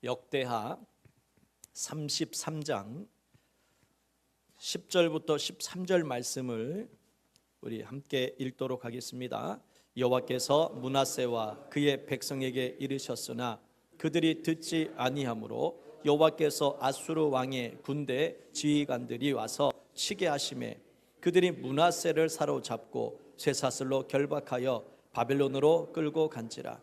역대하 33장 10절부터 13절 말씀을 우리 함께 읽도록 하겠습니다. 여호와께서 므낫세와 그의 백성에게 이르셨으나 그들이 듣지 아니하므로 여호와께서 아수르 왕의 군대 지휘관들이 와서 치게 하심에 그들이 므낫세를 사로잡고 쇠사슬로 결박하여 바벨론으로 끌고 간지라.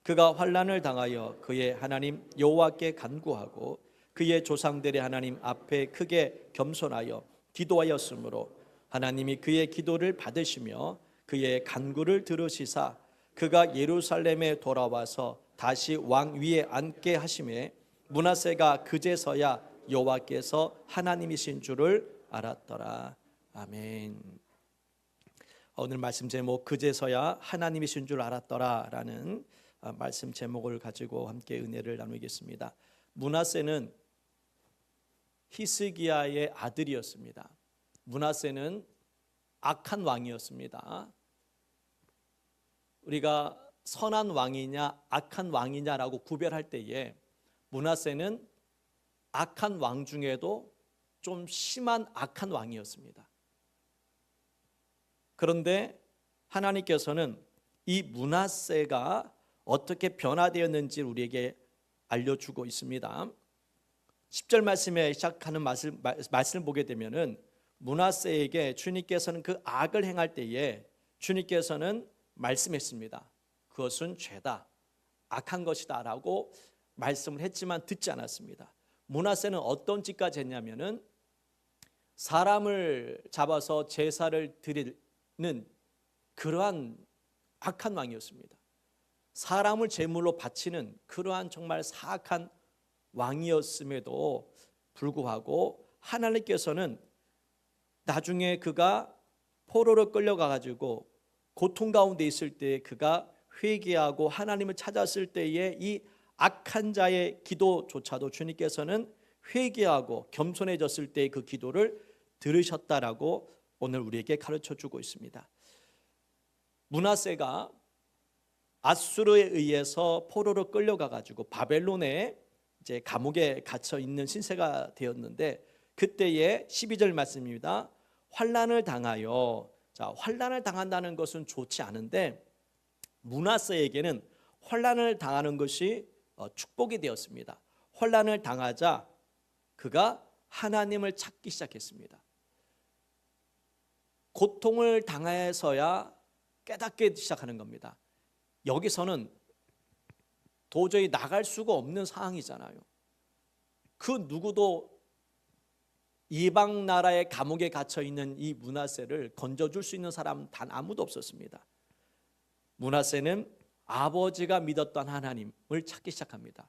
그가 환난을 당하여 그의 하나님 여호와께 간구하고 그의 조상들의 하나님 앞에 크게 겸손하여 기도하였으므로 하나님이 그의 기도를 받으시며 그의 간구를 들으시사 그가 예루살렘에 돌아와서 다시 왕 위에 앉게 하심에 므낫세가 그제서야 여호와께서 하나님이신 줄을 알았더라. 아멘. 오늘 말씀 제목 그제서야 하나님이신 줄 알았더라라는 말씀 제목을 가지고 함께 은혜를 나누겠습니다. 므낫세는 히스기야의 아들이었습니다. 므낫세는 악한 왕이었습니다. 우리가 선한 왕이냐 악한 왕이냐라고 구별할 때에 므낫세는 악한 왕 중에도 좀 심한 악한 왕이었습니다. 그런데 하나님께서는 이 므낫세가 어떻게 변화되었는지 우리에게 알려주고 있습니다. 10절 말씀에 시작하는 말씀을 보게 되면은 므낫세에게 주님께서는 그 악을 행할 때에 주님께서는 말씀했습니다. 그것은 죄다, 악한 것이다 라고 말씀을 했지만 듣지 않았습니다. 므낫세는 어떤 짓까지 했냐면은 사람을 잡아서 제사를 드리는 그러한 악한 왕이었습니다. 사람을 제물로 바치는 그러한 정말 사악한 왕이었음에도 불구하고 하나님께서는 나중에 그가 포로로 끌려가가지고 고통 가운데 있을 때 그가 회개하고 하나님을 찾았을 때에 이 악한 자의 기도조차도 주님께서는 회개하고 겸손해졌을 때의 그 기도를 들으셨다라고 오늘 우리에게 가르쳐주고 있습니다. 므낫세가 아수르에 의해서 포로로 끌려가가지고 바벨론에 이제 감옥에 갇혀 있는 신세가 되었는데 그때의 12절 말씀입니다. 환난을 당하여, 자, 환난을 당한다는 것은 좋지 않은데 므낫세에게는 환난을 당하는 것이 축복이 되었습니다. 환난을 당하자 그가 하나님을 찾기 시작했습니다. 고통을 당해서야 깨닫게 시작하는 겁니다. 여기서는 도저히 나갈 수가 없는 상황이잖아요. 그 누구도 이방 나라의 감옥에 갇혀 있는 이 므낫세를 건져줄 수 있는 사람 단 아무도 없었습니다. 므낫세는 아버지가 믿었던 하나님을 찾기 시작합니다.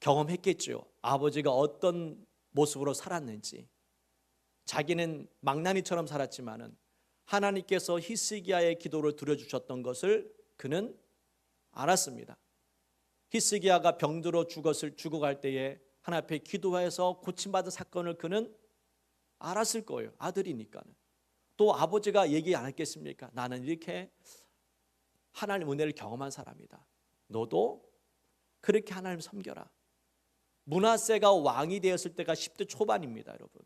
경험했겠죠. 아버지가 어떤 모습으로 살았는지. 자기는 망나니처럼 살았지만은 하나님께서 히스기야의 기도를 들어주셨던 것을 그는 알았습니다. 히스기야가 병들어 죽어갈 때에 하나님 앞에 기도해서 고침받은 사건을 그는 알았을 거예요. 아들이니까는. 또 아버지가 얘기 안 했겠습니까? 나는 이렇게 하나님 은혜를 경험한 사람이다. 너도 그렇게 하나님 섬겨라. 므낫세가 왕이 되었을 때가 10대 초반입니다, 여러분.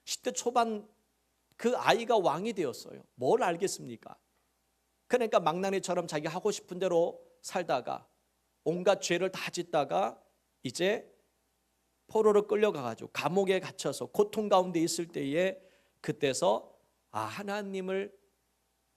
10대 초반 그 아이가 왕이 되었어요. 뭘 알겠습니까? 그러니까 망나니처럼 자기 하고 싶은 대로 살다가 온갖 죄를 다 짓다가 이제 포로로 끌려가가지고 감옥에 갇혀서 고통 가운데 있을 때에 그때서 하나님을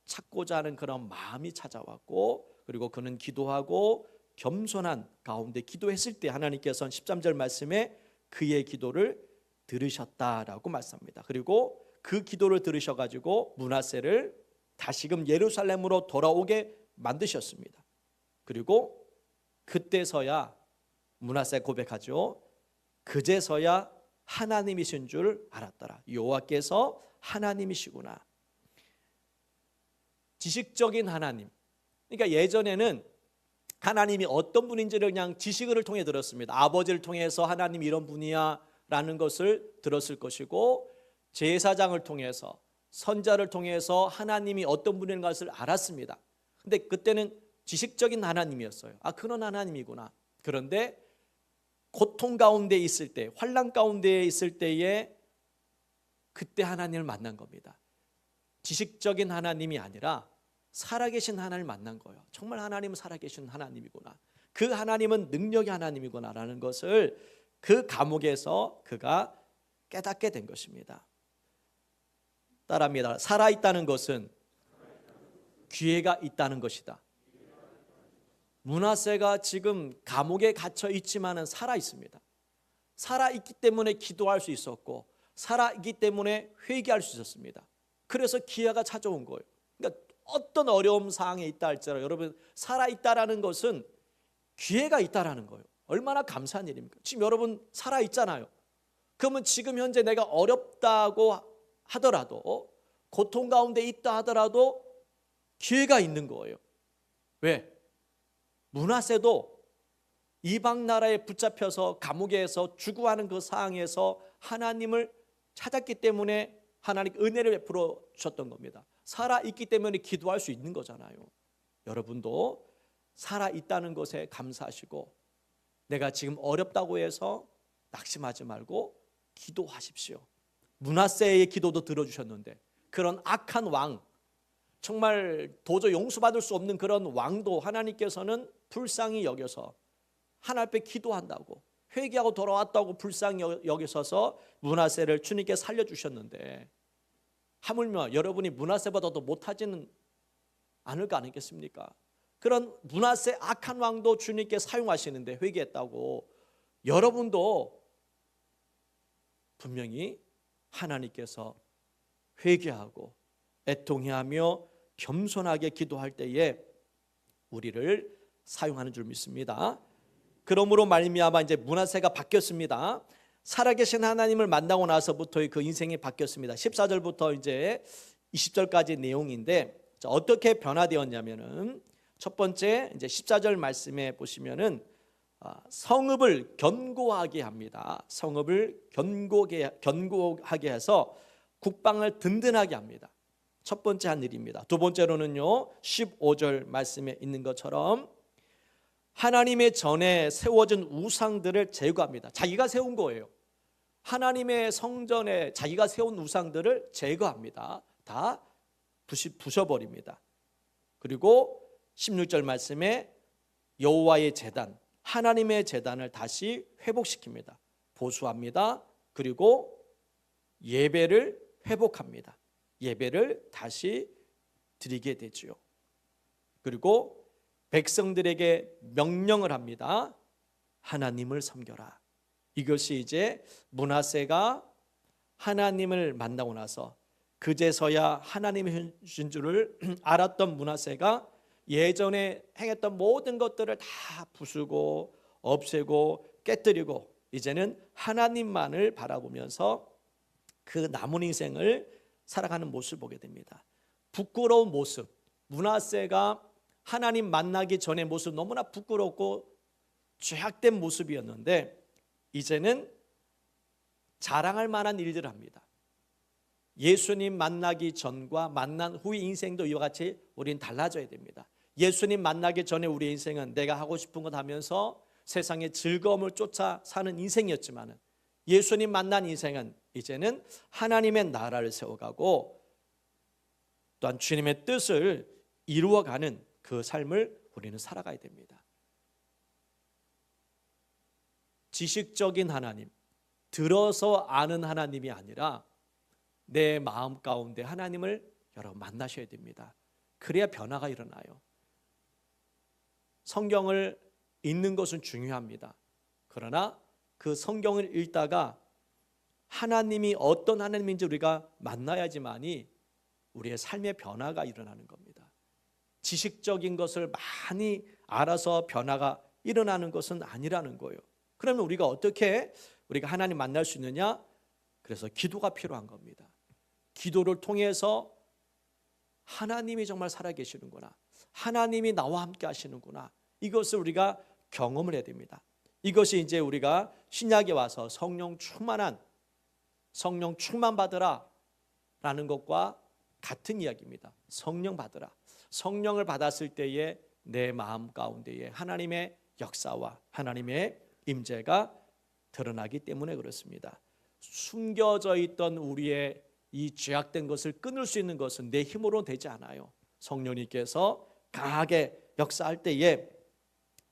찾고자 하는 그런 마음이 찾아왔고 그리고 그는 기도하고 겸손한 가운데 기도했을 때 하나님께서는 13절 말씀에 그의 기도를 들으셨다라고 말씀합니다. 그리고 그 기도를 들으셔가지고 므낫세를 다시금 예루살렘으로 돌아오게 만드셨습니다. 그리고 그때서야 므낫세가 고백하죠. 그제서야 하나님이신 줄 알았더라. 여호와께서 하나님이시구나. 지식적인 하나님. 그러니까 예전에는 하나님이 어떤 분인지를 그냥 지식을 통해 들었습니다. 아버지를 통해서 하나님 이런 분이야 라는 것을 들었을 것이고 제사장을 통해서 선자를 통해서 하나님이 어떤 분인 것을 알았습니다. 근데 그때는 지식적인 하나님이었어요. 그런 하나님이구나. 그런데 고통 가운데 있을 때, 환난 가운데 있을 때에 그때 하나님을 만난 겁니다. 지식적인 하나님이 아니라 살아계신 하나님을 만난 거예요. 정말 하나님은 살아계신 하나님이구나, 그 하나님은 능력의 하나님이구나라는 것을 그 감옥에서 그가 깨닫게 된 것입니다. 따라합니다. 살아있다는 것은 기회가 있다는 것이다. 므낫세가 지금 감옥에 갇혀 있지만은 살아 있습니다. 살아 있기 때문에 기도할 수 있었고, 살아 있기 때문에 회개할 수 있었습니다. 그래서 기회가 찾아온 거예요. 그러니까 어떤 어려움 상황에 있다 할지라도 여러분, 살아 있다라는 것은 기회가 있다라는 거예요. 얼마나 감사한 일입니까? 지금 여러분 살아 있잖아요. 그러면 지금 현재 내가 어렵다고 하더라도, 고통 가운데 있다 하더라도 기회가 있는 거예요. 왜? 므낫세도 이방 나라에 붙잡혀서 감옥에서 죽어가는 그 상황에서 하나님을 찾았기 때문에 하나님 은혜를 베풀어 주셨던 겁니다. 살아있기 때문에 기도할 수 있는 거잖아요. 여러분도 살아있다는 것에 감사하시고, 내가 지금 어렵다고 해서 낙심하지 말고 기도하십시오. 므낫세의 기도도 들어주셨는데, 그런 악한 왕, 정말 도저히 용서받을 수 없는 그런 왕도 하나님께서는 불쌍히 여겨서 하나님 앞에 기도한다고, 회개하고 돌아왔다고 불쌍히 여기셔서 므낫세를 주님께 살려주셨는데, 하물며 여러분이 므낫세보다도 못하지는 않을 거 아니겠습니까? 그런 므낫세 악한 왕도 주님께 사용하시는데 회개했다고, 여러분도 분명히 하나님께서 회개하고 애통해하며 겸손하게 기도할 때에 우리를 사용하는 줄 믿습니다. 그러므로 말미암아 이제 므낫세가 바뀌었습니다. 살아계신 하나님을 만나고 나서부터의 그 인생이 바뀌었습니다. 14절부터 이제 20절까지 내용인데, 어떻게 변화되었냐면은, 첫 번째 이제 14절 말씀에 보시면은 성읍을 견고하게 합니다. 성읍을 견고하게 해서 국방을 든든하게 합니다. 첫 번째 한 일입니다. 두 번째로는요, 15절 말씀에 있는 것처럼 하나님의 전에 세워진 우상들을 제거합니다. 자기가 세운 거예요. 하나님의 성전에 자기가 세운 우상들을 제거합니다. 다 부셔버립니다. 그리고 16절 말씀에 여호와의 제단, 하나님의 제단을 다시 회복시킵니다. 보수합니다. 그리고 예배를 회복합니다. 예배를 다시 드리게 되지요. 그리고 백성들에게 명령을 합니다. 하나님을 섬겨라. 이것이 이제 므낫세가 하나님을 만나고 나서 그제서야 하나님의 신 줄을 알았던 므낫세가 예전에 행했던 모든 것들을 다 부수고 없애고 깨뜨리고 이제는 하나님만을 바라보면서 그 남은 인생을 살아가는 모습을 보게 됩니다. 부끄러운 모습, 므낫세가 하나님 만나기 전의 모습, 너무나 부끄럽고 죄악된 모습이었는데 이제는 자랑할 만한 일들을 합니다. 예수님 만나기 전과 만난 후의 인생도 이와 같이 우리는 달라져야 됩니다. 예수님 만나기 전에 우리의 인생은 내가 하고 싶은 것 하면서 세상의 즐거움을 쫓아 사는 인생이었지만, 예수님 만난 인생은 이제는 하나님의 나라를 세워가고 또한 주님의 뜻을 이루어가는 그 삶을 우리는 살아가야 됩니다. 지식적인 하나님, 들어서 아는 하나님이 아니라 내 마음 가운데 하나님을 여러분 만나셔야 됩니다. 그래야 변화가 일어나요. 성경을 읽는 것은 중요합니다. 그러나 그 성경을 읽다가 하나님이 어떤 하나님인지 우리가 만나야지만이 우리의 삶의 변화가 일어나는 겁니다. 지식적인 것을 많이 알아서 변화가 일어나는 것은 아니라는 거예요. 그러면 우리가 어떻게 우리가 하나님 만날 수 있느냐? 그래서 기도가 필요한 겁니다. 기도를 통해서 하나님이 정말 살아계시는구나, 하나님이 나와 함께 하시는구나, 이것을 우리가 경험을 해야 됩니다. 이것이 이제 우리가 신약에 와서 성령 충만 받으라 라는 것과 같은 이야기입니다. 성령 받으라. 성령을 받았을 때에 내 마음 가운데에 하나님의 역사와 하나님의 임재가 드러나기 때문에 그렇습니다. 숨겨져 있던 우리의 이 죄악된 것을 끊을 수 있는 것은 내 힘으로는 되지 않아요. 성령님께서 강하게 역사할 때에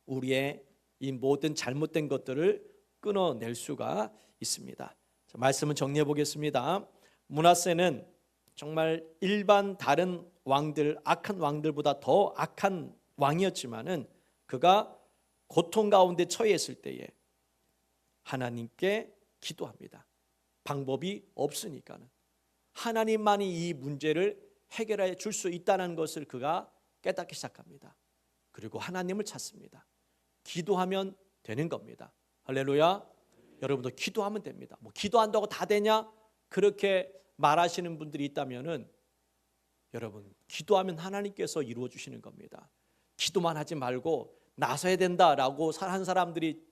우리의 이 모든 잘못된 것들을 끊어낼 수가 있습니다. 자, 말씀을 정리해 보겠습니다. 므낫세는 정말 일반 다른 왕들, 악한 왕들보다 더 악한 왕이었지만은 그가 고통 가운데 처해 있을 때에 하나님께 기도합니다. 방법이 없으니까는 하나님만이 이 문제를 해결해 줄 수 있다는 것을 그가 깨닫기 시작합니다. 그리고 하나님을 찾습니다. 기도하면 되는 겁니다. 할렐루야. 여러분도 기도하면 됩니다. 뭐 기도한다고 다 되냐? 그렇게 말하시는 분들이 있다면은 여러분, 기도하면 하나님께서 이루어 주시는 겁니다. 기도만 하지 말고 나서야 된다라고 한 사람들이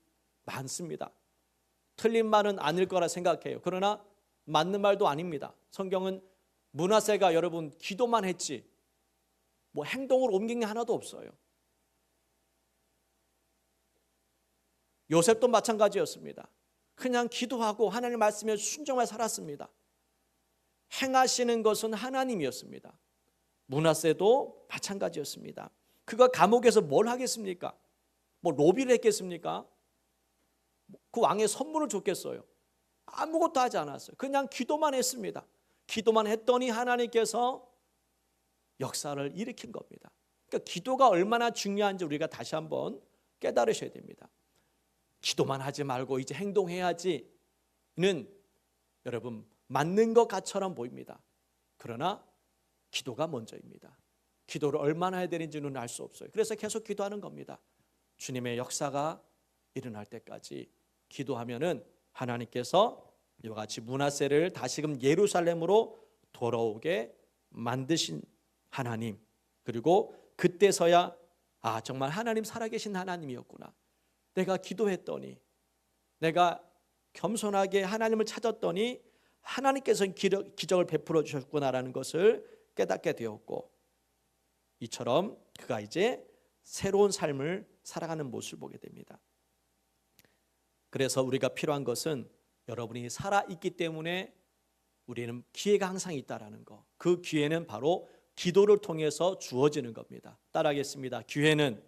많습니다. 틀린 말은 아닐 거라 생각해요. 그러나 맞는 말도 아닙니다. 성경은 므낫세가 여러분 기도만 했지 뭐 행동으로 옮긴 게 하나도 없어요. 요셉도 마찬가지였습니다. 그냥 기도하고 하나님 말씀에 순종하여 살았습니다. 행하시는 것은 하나님이었습니다. 므낫세도 마찬가지였습니다. 그가 감옥에서 뭘 하겠습니까? 뭐 로비를 했겠습니까? 그 왕의 선물을 줬겠어요? 아무것도 하지 않았어요. 그냥 기도만 했습니다. 기도만 했더니 하나님께서 역사를 일으킨 겁니다. 그러니까 기도가 얼마나 중요한지 우리가 다시 한번 깨달으셔야 됩니다. 기도만 하지 말고 이제 행동해야지는 여러분 맞는 것 같처럼 보입니다. 그러나 기도가 먼저입니다. 기도를 얼마나 해야 되는지는 알 수 없어요. 그래서 계속 기도하는 겁니다. 주님의 역사가 일어날 때까지 기도하면은 하나님께서 이와 같이 므낫세를 다시금 예루살렘으로 돌아오게 만드신 하나님, 그리고 그때서야 정말 하나님 살아계신 하나님이었구나. 내가 기도했더니, 내가 겸손하게 하나님을 찾았더니 하나님께서 기적을 베풀어 주셨구나라는 것을 깨닫게 되었고, 이처럼 그가 이제 새로운 삶을 살아가는 모습을 보게 됩니다. 그래서 우리가 필요한 것은 여러분이 살아있기 때문에 우리는 기회가 항상 있다라는 거. 그 기회는 바로 기도를 통해서 주어지는 겁니다. 따라하겠습니다. 기회는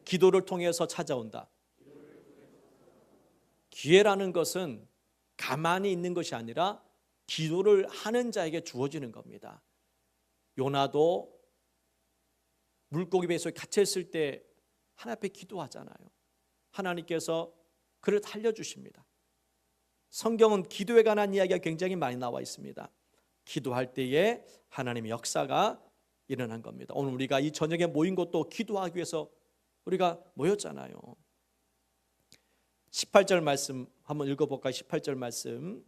기도를 통해서 찾아온다. 기회라는 것은 가만히 있는 것이 아니라 기도를 하는 자에게 주어지는 겁니다. 요나도 물고기 배 속에 갇혔을 때 하나님 앞에 기도하잖아요. 하나님께서 그를 살려주십니다. 성경은 기도에 관한 이야기가 굉장히 많이 나와 있습니다. 기도할 때에 하나님의 역사가 일어난 겁니다. 오늘 우리가 이 저녁에 모인 것도 기도하기 위해서 우리가 모였잖아요. 18절 말씀 한번 읽어볼까요? 18절 말씀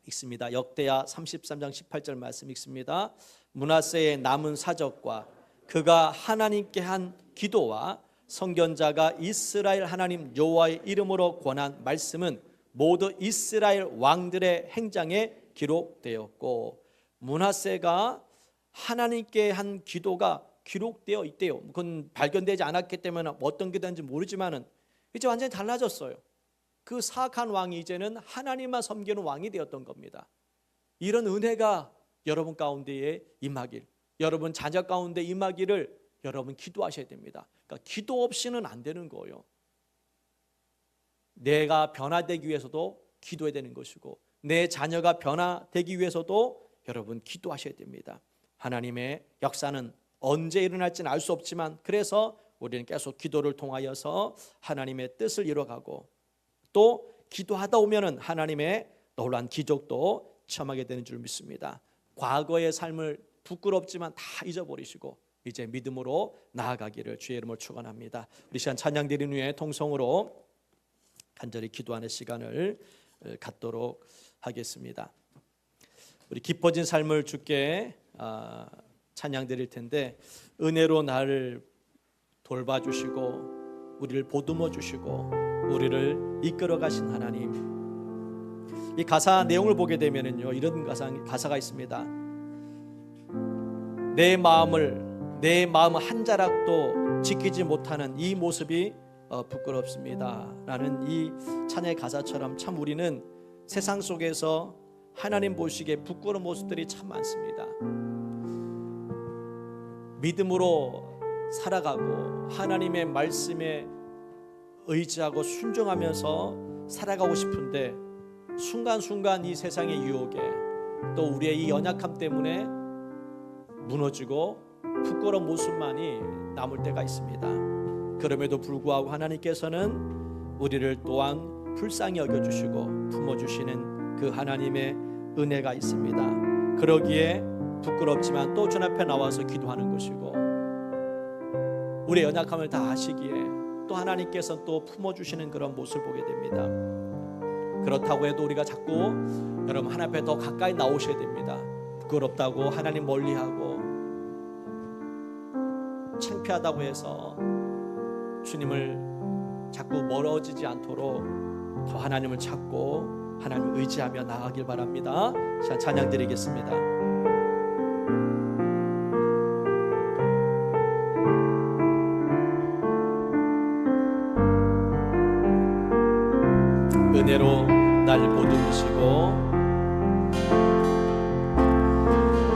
읽습니다. 역대하 33장 18절 말씀 읽습니다. 므낫세의 남은 사적과 그가 하나님께 한 기도와 선견자가 이스라엘 하나님 여호와의 이름으로 권한 말씀은 모두 이스라엘 왕들의 행장에 기록되었고, 므낫세가 하나님께 한 기도가 기록되어 있대요. 그건 발견되지 않았기 때문에 어떤 기도인지 모르지만은 이제 완전히 달라졌어요. 그 사악한 왕이 이제는 하나님만 섬기는 왕이 되었던 겁니다. 이런 은혜가 여러분 가운데에 임하길, 여러분 자녀 가운데 임하기를 여러분 기도하셔야 됩니다. 그러니까 기도 없이는 안 되는 거예요. 내가 변화되기 위해서도 기도해야 되는 것이고, 내 자녀가 변화되기 위해서도 여러분 기도하셔야 됩니다. 하나님의 역사는 언제 일어날지는 알 수 없지만, 그래서 우리는 계속 기도를 통하여서 하나님의 뜻을 이뤄가고, 또 기도하다 보면은 하나님의 놀라운 기적도 체험하게 되는 줄 믿습니다. 과거의 삶을 부끄럽지만 다 잊어버리시고 이제 믿음으로 나아가기를 주의 이름으로 축원합니다. 우리 시간 찬양 드린 후에 통성으로 간절히 기도하는 시간을 갖도록 하겠습니다. 우리 깊어진 삶을 주께 찬양 드릴 텐데, 은혜로 나를 돌봐주시고 우리를 보듬어 주시고 우리를 이끌어 가신 하나님, 이 가사 내용을 보게 되면은요, 이런 가사가 있습니다. 내 마음 한 자락도 지키지 못하는 이 모습이 부끄럽습니다 라는 이 찬양의 가사처럼 참 우리는 세상 속에서 하나님 보시기에 부끄러운 모습들이 참 많습니다. 믿음으로 살아가고 하나님의 말씀에 의지하고 순종하면서 살아가고 싶은데 순간순간 이 세상의 유혹에 또 우리의 이 연약함 때문에 무너지고 부끄러운 모습만이 남을 때가 있습니다. 그럼에도 불구하고 하나님께서는 우리를 또한 불쌍히 여겨주시고 품어주시는 그 하나님의 은혜가 있습니다. 그러기에 부끄럽지만 또 주 앞에 나와서 기도하는 것이고 우리의 연약함을 다 아시기에 또 하나님께서 또 품어주시는 그런 모습을 보게 됩니다. 그렇다고 해도 우리가 자꾸 여러분 하나님 앞에 더 가까이 나오셔야 됩니다. 부끄럽다고 하나님 멀리하고 창피하다고 해서 주님을 자꾸 멀어지지 않도록 더 하나님을 찾고 하나님을 의지하며 나아가길 바랍니다. 자, 찬양 드리겠습니다. 은혜로 날 보듬으시고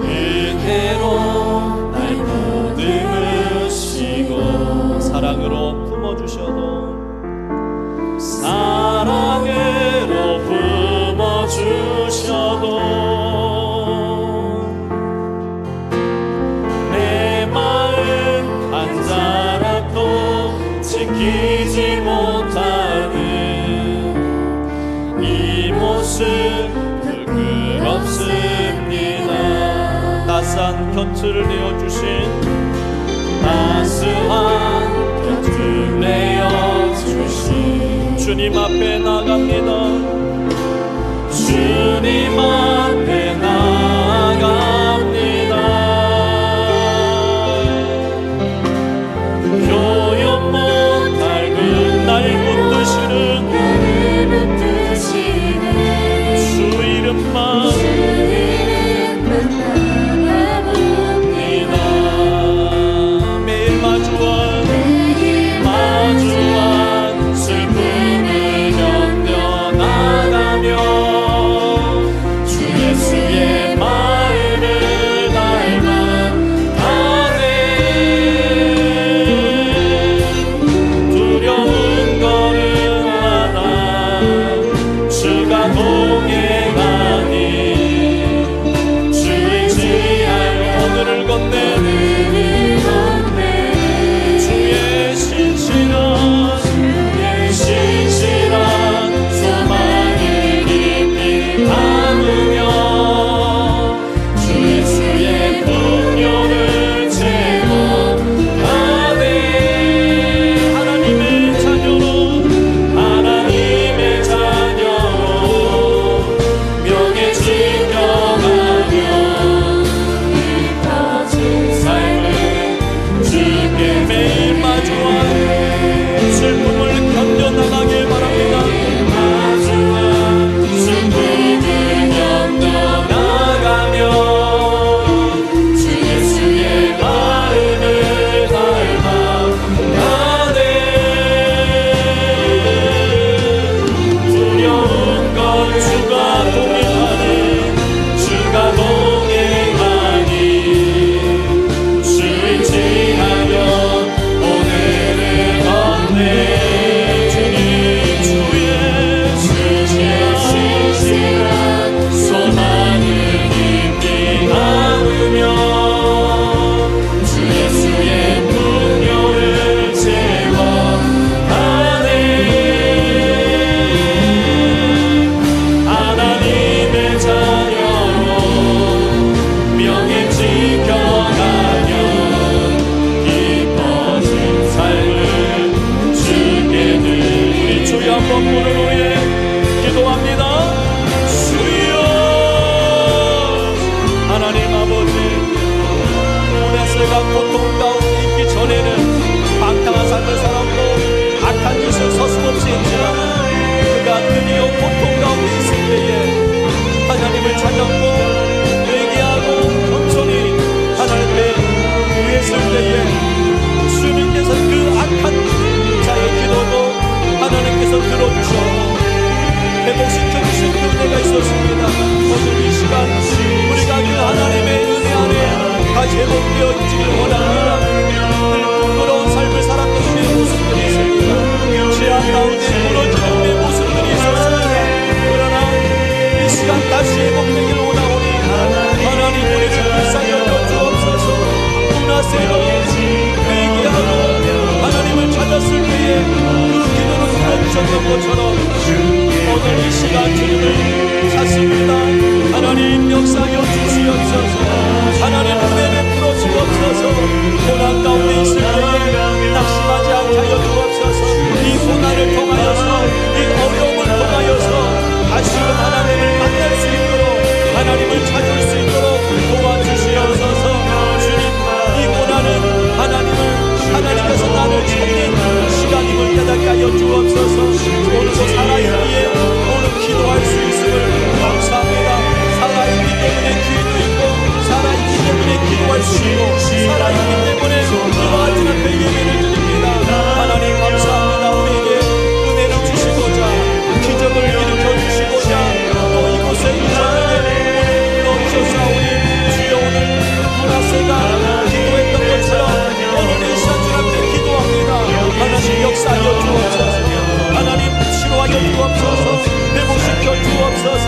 은혜로 날 보듬으시고 사랑으로 품어주셔도 사랑으로 품어주셔도 내 마음 한 자락도 지키지 못하는 이 모습 부끄럽습니다. 따스한 곁을 내어주신 따스한 곁을 내어주신 주님 앞에 나갑니다. 주님 앞에 나갑니다. 표현 못할 그 날 붙드시는 주 이름만 바라봅니다. 매일 마주한 슬픔을 견뎌나가며 주 예수의 마음을 닮아가네. 두려운 걸음마다 주가 동행하니 주 의지하여 오늘을 건네 주의 신실한 소망을 깊이 담으며 주 예수의 풍요를 채워가네. 하나님의 자녀로 명예 지켜가며 깊어진 삶을 주께 매일 마주한 슬픔을 견뎌나가길 바랍니다. 마주한 슬픔을 견뎌나가며 주 예수의 마음을 닮아가네. 두려운 건 주가 동행하니 주가 동행하니 주 의지하며 오늘을 걷네. 주님 주의 신실한 소망을 깊이 담으며 주 예수의 풍요를 채워가네. 하나님의 자녀로 명예 지켜가며 깊어진 삶을 주께 드리 주여 한번 부르는 후에 기도합니다. 주여 하나님 아버지 우레스가 고통 가운데 있기 전에는 방탕한 삶을 살았고 악한 짓을 서슴없이 했지만 그가 드디어 고통 가운데 있을 때에 하나님을 찾았고 회개하고 겸손히 하나님께 구했을 때에 주님께서 그 악한 자의 기도를 회복되어 있기를 원합니다. 늘 부끄러운 삶을 살았던 우리의 모습들이 있습니다. 죄악 가운데 무너지는 우리의 모습들이 있었습니다. 그러나 이 시간 다시 회복되기를 원하오니 하나님 우리 불쌍히 주옵소서. 문하세로 회개하고 하나님을 찾았을 때에 그 기도를 들어주셨던 것처럼 오늘 이 시간 주님을 찾습니다. 하나님 역사하여 주시옵소서. 하나님 은혜 베풀어 주옵소서. 고난 가운데 있을 때에 낙심하지 않게 하여 주옵소서. 이 고난을 통하여서 이 어려움을 통하여서 다시금 하나님을 만날 수 있도록 하나님을 찾을 수 있도록 도와주시옵소서. 주님 이 고난은 하나님께서 나를 찾는 시간임을 깨닫게 하여 주옵소서. 오늘도 살아있기에 오늘 기도할 수 있음을 감사합니다. 살아있기 때문에 기회도 있고 살아있기 때문에 기도할 수 있고 살아있기 때문에 이와 같은 앞에 예배를 드립니다. 하나님 감사합니다. 우리에게 은혜를 주시고자 기적을 일으켜 주시고자 또 이곳에 이 자리에 오늘 불러주셨사오니 주여 오늘 문하세가 기도했던 것처럼 오늘 이 시간 주 앞에 기도합니다. 하나님 역사하여 주옵소서. 하나님 치료하여 주옵소서. 회복시켜 주옵소서.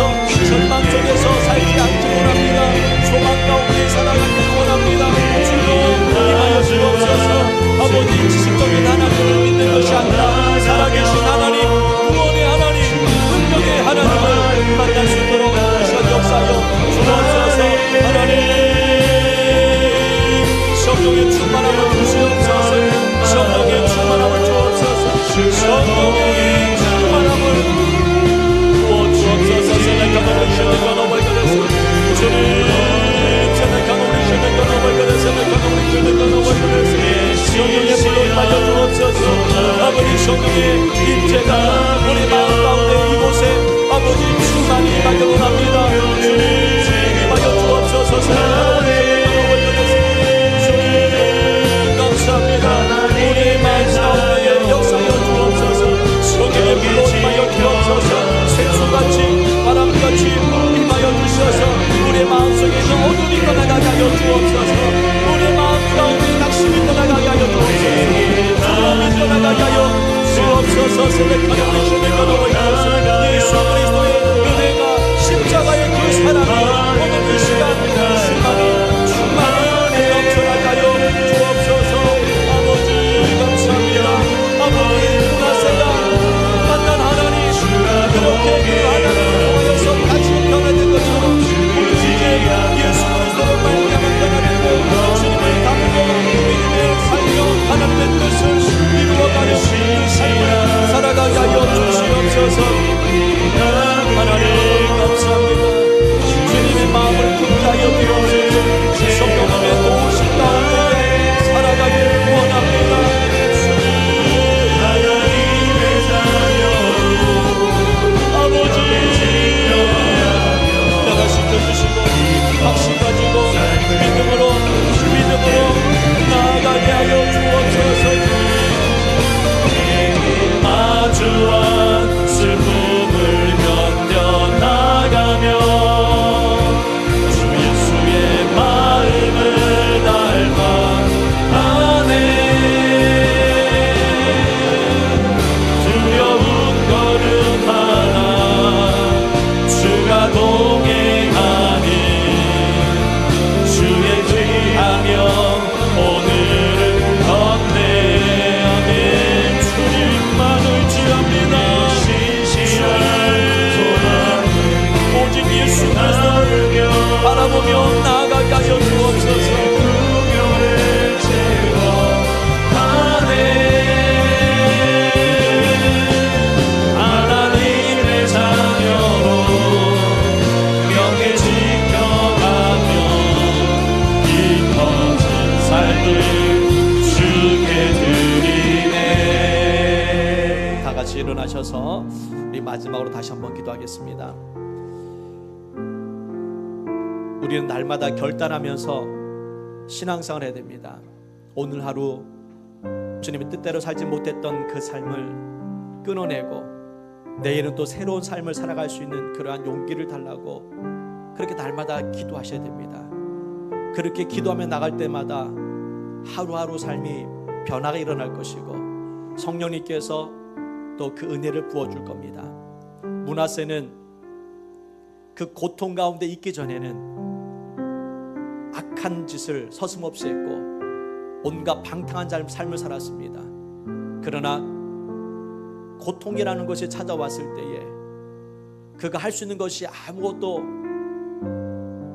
절망 속에서 살지 않기 원합니다. 소망 가운데 살아가기를 원합니다. 주여 임하여 주옵소서. 아버지 지식적인 하나님을 믿는 것이 아니라 살아계신 하나님, 구원의 하나님, 능력의 하나님을 만날 수 있도록 시간 역사하여 주옵소서. 하나님 성령의 충만함을 주시옵소서. 성령의 충만함을 주옵소서. 성령의 충만함을 부어주옵소서. 생각하는 우리 생각과 너무 그래서 주님 생각하는 우리 생각과 너무 그래서 생각하는 우리 생각과 너무 그래서 성령의 불로 임하여 주옵소서. 아버지 성령의 임재가 우리 마음 가운데 이곳에 아버지 충만히 임하여 원합니다. 주님 임하여 주옵소서. 생각하는 우리 생각과 너무 그래서 감사합니다. 우리의 마음 가운데 역사하여 주옵소서. 성령의 불로 임하여 주옵소서. 생수같이 바람같이 임하여 주셔서 우리의 마음속에 있는 어둠이 떠나가게 하여 주옵소서. 우리의 마음 가운데 낙심이 떠나가게 하여 주옵소서. 두려움이 떠나가게 하여 주옵소서. 세대카는 우리 주님과 너무 이어서 예수 그리스도의 은혜가 십자가의 그 사랑이 오늘 이 시간 충만히 넘쳐나게 하여 주옵소서. 아버지 감사합니다. 아버지 문하세가 만난 하나님 그렇게 그 하나님을 통하여서 다시 변화된 것처럼 우리 이제 예수 그리스도로 말미암아 변화되고 주님을 닮고 믿음의 삶으로 하나님의 뜻을 이루어가려 그 삶을 살아가게 하여 주시옵소서. 하나님 감사합니다. 주님의 마음을 품게 하여 주옵소서. 성령님의 도우심 가운데 살아가기를 원합니다. 시켜주시고 확신 가지고 믿음으로 나아가게 하여 주옵소서. 마주한 슬픔을 견뎌 나가며 주 예수의 마음을 닮아가네. 두려운 걸음 하나 주가 동해 오늘은 건네하네. 주님만 의지합니다. 오직 예수 그리스도를 바라보며 나아가게 하여 주옵소서. 하나님의 자녀로 명예 지켜가며 삶을 주께 드리네. 다 같이 일어나셔서 우리 마지막으로 다시 한번 기도하겠습니다. 우리는 날마다 결단하면서 신앙생활을 해야 됩니다. 오늘 하루 주님의 뜻대로 살지 못했던 그 삶을 끊어내고 내일은 또 새로운 삶을 살아갈 수 있는 그러한 용기를 달라고 그렇게 날마다 기도하셔야 됩니다. 그렇게 기도하며 나갈 때마다 하루하루 삶이 변화가 일어날 것이고 성령님께서 또 그 은혜를 부어줄 겁니다. 므낫세는 그 고통 가운데 있기 전에는 악한 짓을 서슴없이 했고 온갖 방탕한 삶을 살았습니다. 그러나 고통이라는 것이 찾아왔을 때에 그가 할 수 있는 것이 아무것도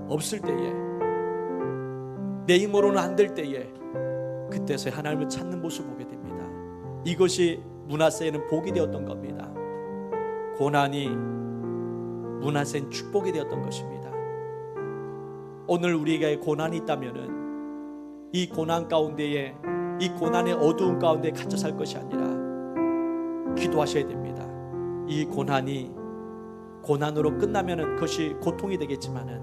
없을 때에 내 힘으로는 안 될 때에 그때서야 하나님을 찾는 모습을 보게 됩니다. 이것이 므낫세에는 복이 되었던 겁니다. 고난이 므낫세는 축복이 되었던 것입니다. 오늘 우리에게 고난이 있다면은 이 고난 가운데에, 이 고난의 어두운 가운데 갇혀 살 것이 아니라 기도하셔야 됩니다. 이 고난이 고난으로 끝나면은 그것이 고통이 되겠지만은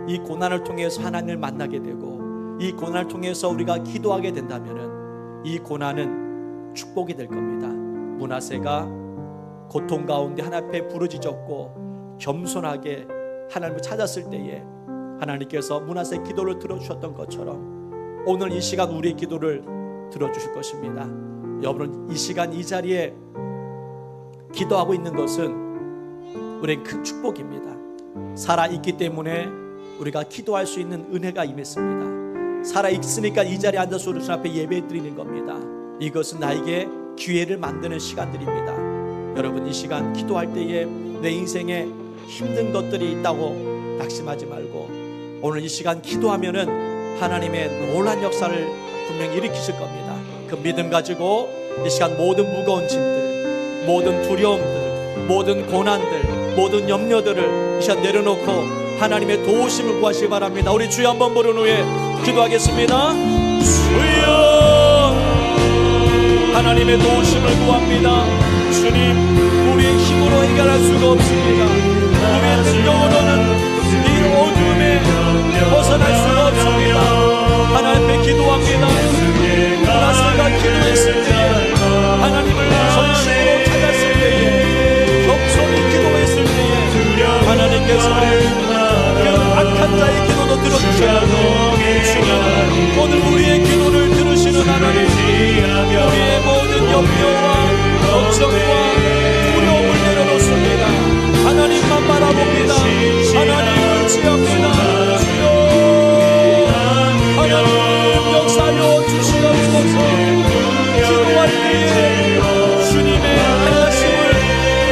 이 고난을 통해서 하나님을 만나게 되고 이 고난을 통해서 우리가 기도하게 된다면은 이 고난은 축복이 될 겁니다. 므낫세가 고통 가운데 하나님 앞에 부르짖었고 겸손하게 하나님을 찾았을 때에 하나님께서 므낫세의 기도를 들어주셨던 것처럼 오늘 이 시간 우리의 기도를 들어주실 것입니다. 여러분, 이 시간 이 자리에 기도하고 있는 것은 우리의 큰 축복입니다. 살아있기 때문에 우리가 기도할 수 있는 은혜가 임했습니다. 살아있으니까 이 자리에 앉아서 우리 주님 앞에 예배 드리는 겁니다. 이것은 나에게 기회를 만드는 시간들입니다. 여러분, 이 시간 기도할 때에 내 인생에 힘든 것들이 있다고 낙심하지 말고 오늘 이 시간 기도하면은 하나님의 놀라운 역사를 분명히 일으키실 겁니다. 그 믿음 가지고 이 시간 모든 무거운 짐들, 모든 두려움들, 모든 고난들, 모든 염려들을 이 시간 내려놓고 하나님의 도우심을 구하시기 바랍니다. 우리 주여 한번 부른 후에 기도하겠습니다. 주여, 하나님의 도우심을 구합니다. 주님, 우리의 힘으로 해결할 수가 없습니다. 우리의 능력으로는 이 어둠에 벗어날 수가 없습니다. 하나님 앞에 기도합니다. 므낫세가 기도했을 때에 하나님을 전심으로 찾았을 때에 겸손히 기도했을 때에 하나님께서 그 악한 자의 기도도 들어주셔서 주님, 오늘 우리의 기도를 들으시는 하나님, 우리의 모든 염려와 걱정과 두려움을 내려놓습니다. 하나님만 바라봅니다. 하나님을 의지합니다. 주여, 하나님 역사하여 주시옵소서. 기도할 때에 주님의 말씀을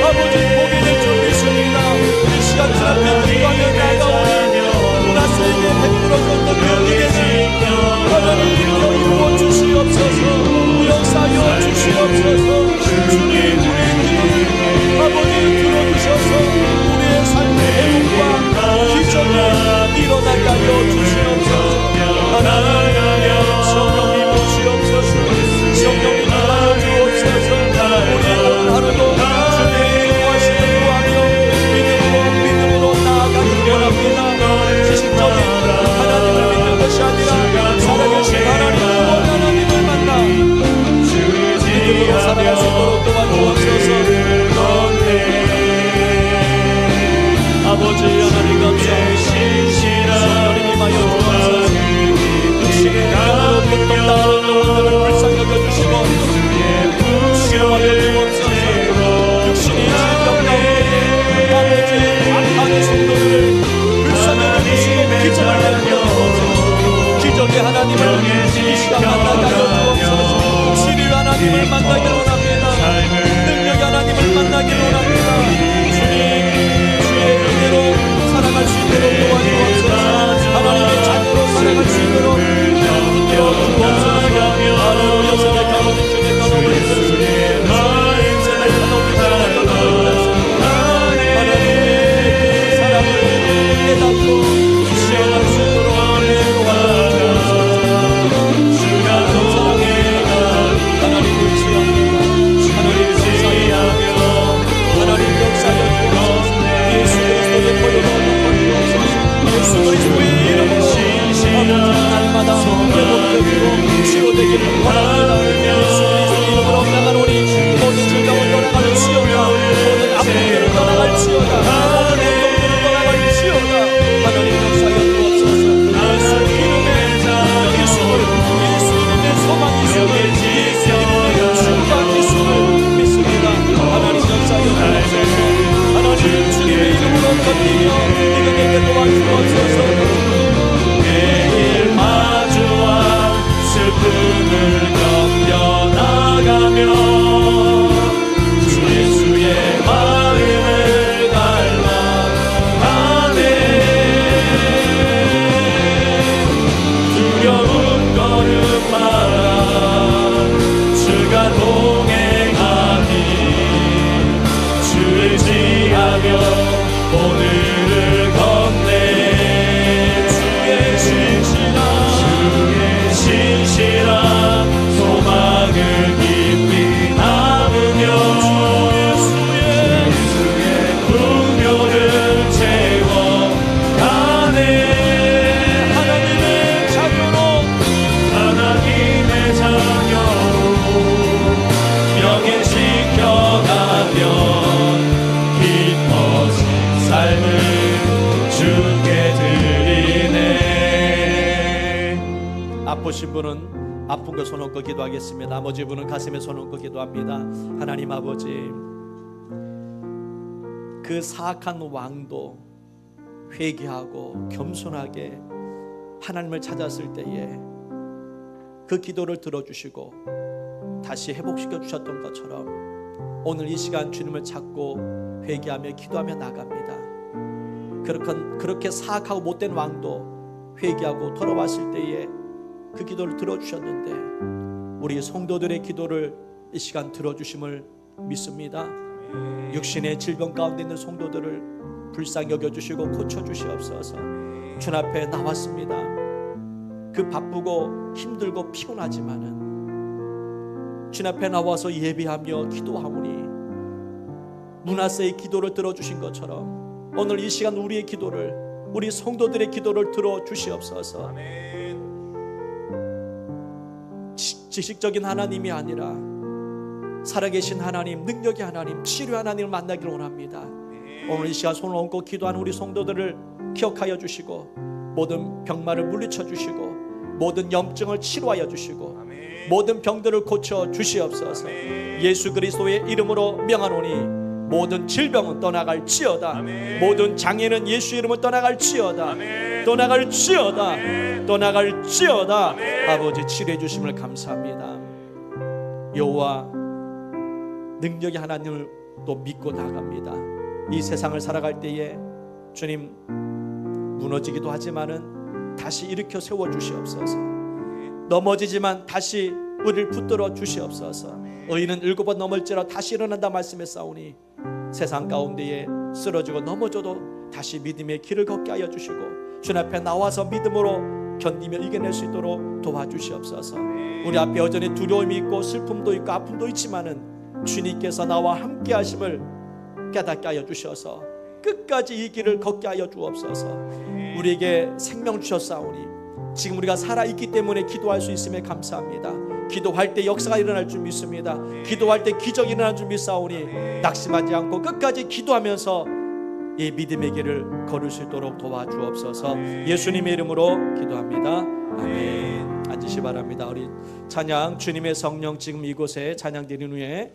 아버지 보게 될 줄 믿습니다. 이 시간 주 앞에 기도하며 나아가오니 므낫세에게 베풀어졌던 그 은혜를 하나님 이루어 주시옵소서. 역사하여 주시옵소서. 주님, 우리의 기도를 아버지 들어주셔서 우리의 삶의 회복과 기적이 일어나게 하여 주시옵소서. 하나님, 성령님 오시옵소서. 성령님 임하여 주옵소서. 우리의 오늘 하루도 주님의 기도하시는 구하며 믿음으로 나아가길 원합니다. 지식적인 하나님을 믿는 것이 아니라 살아계신 하나님, 하나님을 만나 믿음으로 살아갈 수 있도록 도와주옵소서. 아버지 하나님 감사합니다. 성령님 임하여 주옵소서. 육신의 능력으로 고통당하는 영혼들을 불쌍히 여겨주시고 치료하여 주옵소서. 육신의 질병 가운데에 아버지 악한 성도들을 불쌍히 여겨주시고 기적을 내려 주옵소서. 기적의 하나님을 이 시간 만나게 하여 주옵소서. 치료 하나님을 만나기를 원합니다. 능력의 하나님을 만나기를 원합니다. 주님, 주의 은혜로 살아갈 수 있도록 도와주옵소서. 하나님의 자녀로 살아갈 수 있도록 도와주옵소서. 할렐루야. 생각하고 주님 떠나버리소서. 생각하고 떠나버리소서. 하나님의 그 사랑을 깨닫고 시험할 수 있도록 도와주옵소서. 하나님을 지향합니다. 하나님을 지향하며 도와주옵소서. 매일 마주와 슬픔을 견뎌나가며 주 예수의 마음을 닮아가네. 두려운 걸음 마라 주가 동행하니 주 의지하며 오늘을 걷네. 주의 신실한 소망을 깊이 담으며 예수의 분교를 채워가네. 하나님의 자녀로 명예시켜가며 기뻐진 삶을 주께 드리네. 아프신 분은 아픈 거 손 얹고 기도하겠습니다. 나머지 분은 가슴에 손 얹고 기도합니다. 하나님 아버지, 그 사악한 왕도 회개하고 겸손하게 하나님을 찾았을 때에 그 기도를 들어주시고 다시 회복시켜 주셨던 것처럼 오늘 이 시간 주님을 찾고 회개하며 기도하며 나갑니다. 그렇게 사악하고 못된 왕도 회개하고 돌아왔을 때에 그 기도를 들어주셨는데 우리 성도들의 기도를 이 시간 들어주심을 믿습니다. 육신의 질병 가운데 있는 성도들을 불쌍히 여겨주시고 고쳐주시옵소서. 주 앞에 나왔습니다. 그 바쁘고 힘들고 피곤하지만은 주 앞에 나와서 예배하며 기도하오니 문하세의 기도를 들어주신 것처럼 오늘 이 시간 우리의 기도를, 우리 성도들의 기도를 들어주시옵소서. 지식적인 하나님이 아니라 살아계신 하나님, 능력의 하나님, 치료 하나님을 만나기를 원합니다. 오늘 이 시간 손을 얹고 기도하는 우리 성도들을 기억하여 주시고 모든 병마를 물리쳐 주시고 모든 염증을 치료하여 주시고 모든 병들을 고쳐 주시옵소서. 예수 그리스도의 이름으로 명하노니 모든 질병은 떠나갈지어다. 모든 장애는 예수 이름으로 떠나갈지어다. 떠나갈지어다. 아버지 치료해 주심을 감사합니다. 여호와 능력의 하나님을 또 믿고 나갑니다. 이 세상을 살아갈 때에 주님 무너지기도 하지만은 다시 일으켜 세워 주시옵소서. 넘어지지만 다시 우리를 붙들어 주시옵소서. 의인은 7번 넘을지라 다시 일어난다 말씀했사오니 세상 가운데에 쓰러지고 넘어져도 다시 믿음의 길을 걷게 하여 주시고 주 앞에 나와서 믿음으로 견디며 이겨낼 수 있도록 도와주시옵소서. 우리 앞에 여전히 두려움이 있고 슬픔도 있고 아픔도 있지만은 주님께서 나와 함께 하심을 깨닫게 하여 주셔서 끝까지 이 길을 걷게 하여 주옵소서. 우리에게 생명 주셨사오니 지금 우리가 살아있기 때문에 기도할 수 있음에 감사합니다. 기도할 때 역사가 일어날 줄 믿습니다. 기도할 때 기적이 일어날 줄 믿사오니 낙심하지 않고 끝까지 기도하면서 이 믿음의 길을 걸을 수 있도록 도와주옵소서. 예수님의 이름으로 기도합니다. 아멘. 앉으시 바랍니다. 우리 찬양, 주님의 성령 지금 이곳에 찬양 드린 후에